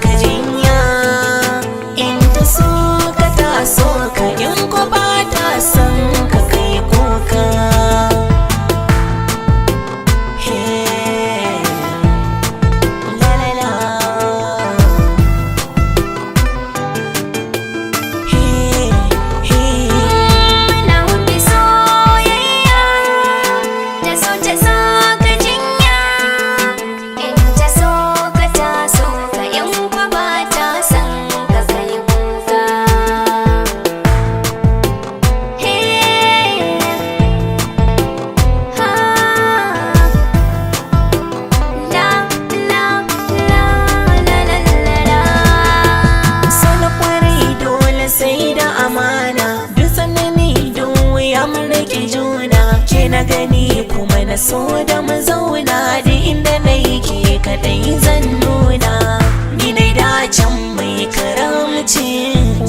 ka jinya. In ta so ka ta so ka, in ko ba ta son ka kai kuka. Hey, la la la. Hey, hey. Muna wuce soyayya, ta so ka jinya. In ta so ka ta so ka, in kwa ba ta son ka kai kuka. Hey, ha, la la la la la la. Sana kwarai dole sai da amana, duk tsanani don wuya mun rage juna. Ke na gani kuma na so da mu zauna, da inda na yi ke kadai zan nuna. Ni na dacen mai karamci,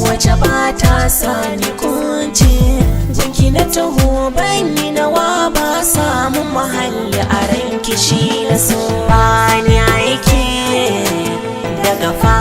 wace ba ta sani kunci. Gunki na taho ban yi nawa ba, samun mahalli a ranki shi na so. Ba ni aiki daga fa